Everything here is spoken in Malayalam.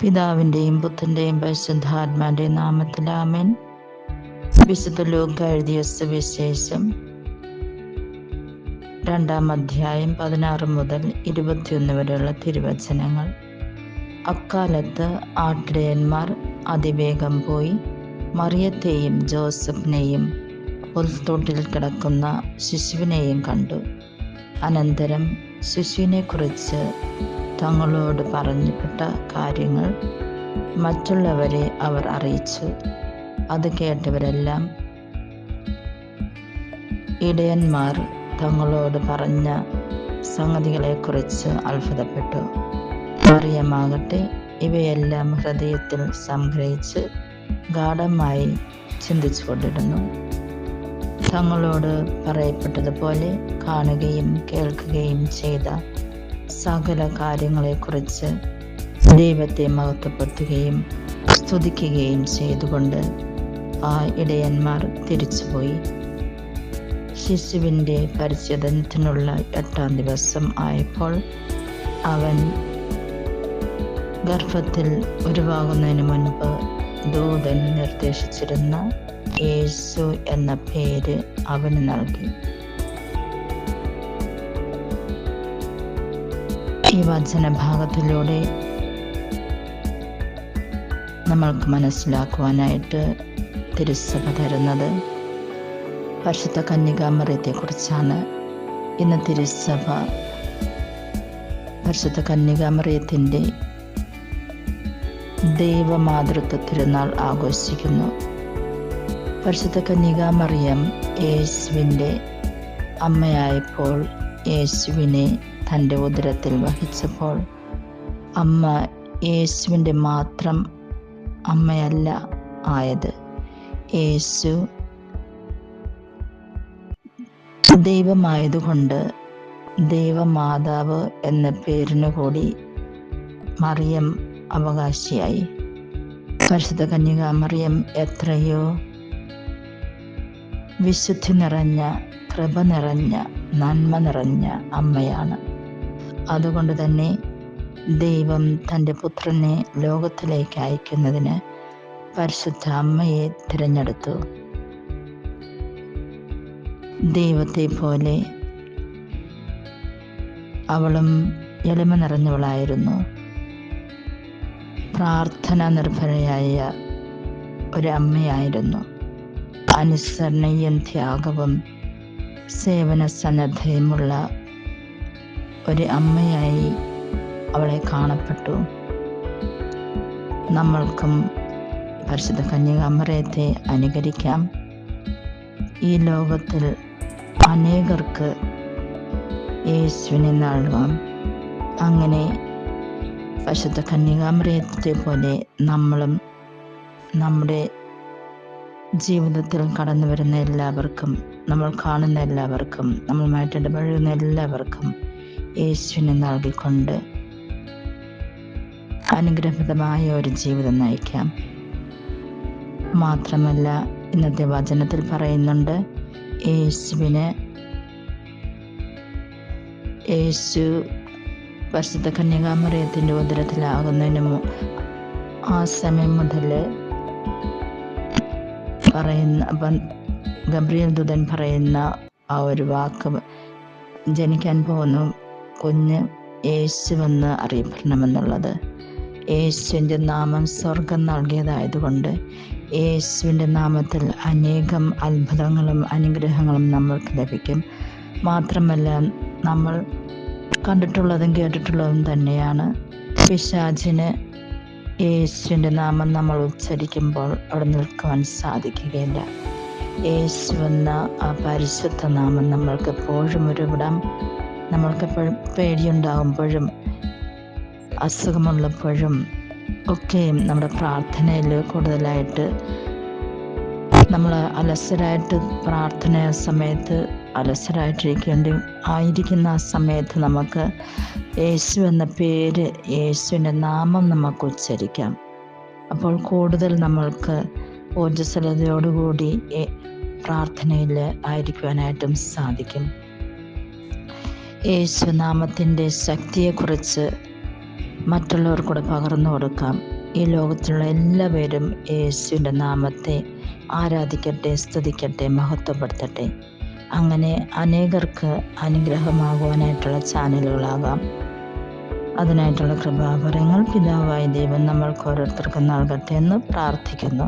പിതാവിൻ്റെയും പുത്രൻ്റെയും പരിശുദ്ധാത്മാവിൻ്റെയും നാമത്തിൽ ആമേൻ. വിശുദ്ധ ലൂക്കാ എഴുതിയ സുവിശേഷം 2-ാം അധ്യായം 16 മുതൽ 21 വരെയുള്ള തിരുവചനങ്ങൾ. അക്കാലത്ത് ആട്ടിടയന്മാർ അതിവേഗം പോയി മറിയത്തെയും ജോസഫിനെയും പുൽത്തൊട്ടിൽ കിടക്കുന്ന ശിശുവിനെയും കണ്ടു. അനന്തരം ശിശുവിനെക്കുറിച്ച് തങ്ങളോട് പറഞ്ഞപ്പെട്ട കാര്യങ്ങൾ മറ്റുള്ളവരെ അവർ അറിയിച്ചു. അത് കേട്ടവരെല്ലാം ഇടയന്മാർ തങ്ങളോട് പറഞ്ഞ സംഗതികളെക്കുറിച്ച് അത്ഭുതപ്പെട്ടു. മറിയമാകട്ടെ ഇവയെല്ലാം ഹൃദയത്തിൽ സംഗ്രഹിച്ച് ഗാഢമായി ചിന്തിച്ചു കൊണ്ടിരുന്നു. തങ്ങളോട് പറയപ്പെട്ടതുപോലെ കാണുകയും കേൾക്കുകയും ചെയ്ത സകല കാര്യങ്ങളെക്കുറിച്ച് ദൈവത്തെ മഹത്വപ്പെടുത്തുകയും സ്തുതിക്കുകയും ചെയ്തുകൊണ്ട് ആ ഇടയന്മാർ തിരിച്ചുപോയി. ശിശുവിൻ്റെ പരിച്ഛേദനത്തിനുള്ള 8-ാം ദിവസം ആയപ്പോൾ അവൻ ഗർഭത്തിൽ ഉരുവാകുന്നതിന് മുൻപ് ദൂതൻ നിർദ്ദേശിച്ചിരുന്ന യേശു എന്ന പേര് അവന് നൽകി. ഈ വചനഭാഗത്തിലൂടെ നമ്മൾക്ക് മനസ്സിലാക്കുവാനായിട്ട് തിരുസഭ തരുന്നത് പരിശുദ്ധ കന്യകാമറിയത്തെക്കുറിച്ചാണ്. ഇന്ന് തിരുസഭ പരിശുദ്ധ കന്യകാമറിയത്തിൻ്റെ ദൈവമാതൃത്വ തിരുനാൾ ആഘോഷിക്കുന്നു. പരിശുദ്ധ കന്യകാമറിയം യേശുവിൻ്റെ അമ്മയായപ്പോൾ യേശുവിനെ തൻ്റെ ഉദരത്തിൽ വഹിച്ചപ്പോൾ അമ്മ യേശുവിൻ്റെ മാത്രം അമ്മയല്ല ആയത്. യേശു ദൈവമായതുകൊണ്ട് ദൈവമാതാവ് എന്ന പേരിനു കൂടി മറിയം അവകാശിയായി. പരിശുദ്ധ കന്യകാമറിയം എത്രയോ വിശുദ്ധി നിറഞ്ഞ, കൃപ നിറഞ്ഞ, നന്മ നിറഞ്ഞ അമ്മയാണ്. അതുകൊണ്ട് തന്നെ ദൈവം തൻ്റെ പുത്രനെ ലോകത്തിലേക്ക് അയക്കുന്നതിന് പരിശുദ്ധ അമ്മയെ തിരഞ്ഞെടുത്തു. ദൈവത്തെ പോലെ അവളും എളിമ നിറഞ്ഞവളായിരുന്നു. പ്രാർത്ഥന നിർഭരയായ ഒരു അമ്മയായിരുന്നു. അനുസരണയും ത്യാഗവും സേവന സന്നദ്ധയുമുള്ള ഒരു അമ്മയായി അവളെ കാണപ്പെട്ടു. നമ്മൾക്കും പരിശുദ്ധ കന്യകാമറിയത്തെ അനുകരിക്കാം. ഈ ലോകത്തിൽ അനേകർക്ക് യേശുവിനെ നൽകാം. അങ്ങനെ പരിശുദ്ധ കന്യകാമറിയത്തെ പോലെ നമ്മളും നമ്മുടെ ജീവിതത്തിൽ കടന്നു വരുന്ന എല്ലാവർക്കും, നമ്മൾ കാണുന്ന എല്ലാവർക്കും, നമ്മളുമായിട്ട് ഇടപഴകുന്ന എല്ലാവർക്കും യേശുവിനെ നൽകിക്കൊണ്ട് അനുഗ്രഹപ്രദമായ ഒരു ജീവിതം നയിക്കാം. മാത്രമല്ല ഇന്നത്തെ വചനത്തിൽ പറയുന്നുണ്ട്, യേശു പരിശുദ്ധ കന്യകാമറിയത്തിൻ്റെ ഉദരത്തിലാകുന്നതിന് ആ സമയം മുതൽ ഗബ്രിയേൽ ദൂതൻ പറയുന്ന ആ ഒരു വാക്ക്, ജനിക്കാൻ പോകുന്ന കുഞ്ഞ് യേശുവെന്ന് അറിയപ്പെടണമെന്നുള്ളത്. യേശുവിൻ്റെ നാമം സ്വർഗം നൽകിയതായതുകൊണ്ട് യേശുവിൻ്റെ നാമത്തിൽ അനേകം അത്ഭുതങ്ങളും അനുഗ്രഹങ്ങളും നമ്മൾക്ക് ലഭിക്കും. മാത്രമല്ല നമ്മൾ കണ്ടിട്ടുള്ളതും കേട്ടിട്ടുള്ളതും തന്നെയാണ്. പിശാചിന് യേശുവിൻ്റെ നാമം നമ്മൾ ഉച്ചരിക്കുമ്പോൾ അവിടെ നിൽക്കുവാൻ സാധിക്കുകയില്ല. യേശു എന്ന ആ പരിശുദ്ധ നാമം നമ്മൾക്ക് എപ്പോഴും ഒരുവിടം, നമ്മൾക്കെപ്പോഴും പേടിയുണ്ടാകുമ്പോഴും അസുഖമുള്ളപ്പോഴും ഒക്കെയും നമ്മുടെ പ്രാർത്ഥനയിൽ കൂടുതലായിട്ട് നമ്മൾ അലസരായിട്ട് പ്രാർത്ഥന സമയത്ത് ആയിരിക്കുന്ന ആ സമയത്ത് നമുക്ക് യേശു എന്ന പേര്, യേശുവിൻ്റെ നാമം നമുക്ക് ഉച്ചരിക്കാം. അപ്പോൾ കൂടുതൽ നമ്മൾക്ക് ഊർജ്ജസ്വലതയോടുകൂടി പ്രാർത്ഥനയിൽ ആയിരിക്കുവാനായിട്ടും സാധിക്കും. യേശുനാമത്തിൻ്റെ ശക്തിയെക്കുറിച്ച് മറ്റുള്ളവർക്കൂടെ പകർന്നു കൊടുക്കാം. ഈ ലോകത്തിലുള്ള എല്ലാവരും യേശുവിൻ്റെ നാമത്തെ ആരാധിക്കട്ടെ, സ്തുതിക്കട്ടെ, മഹത്വപ്പെടുത്തട്ടെ. അങ്ങനെ അനേകർക്ക് അനുഗ്രഹമാകുവാനായിട്ടുള്ള ചാനലുകളാകാം. അതിനായിട്ടുള്ള കൃപാവരങ്ങൾ പിതാവായ ദൈവം നമ്മൾക്ക് ഓരോരുത്തർക്കും നൽകട്ടെ എന്ന് പ്രാർത്ഥിക്കുന്നു.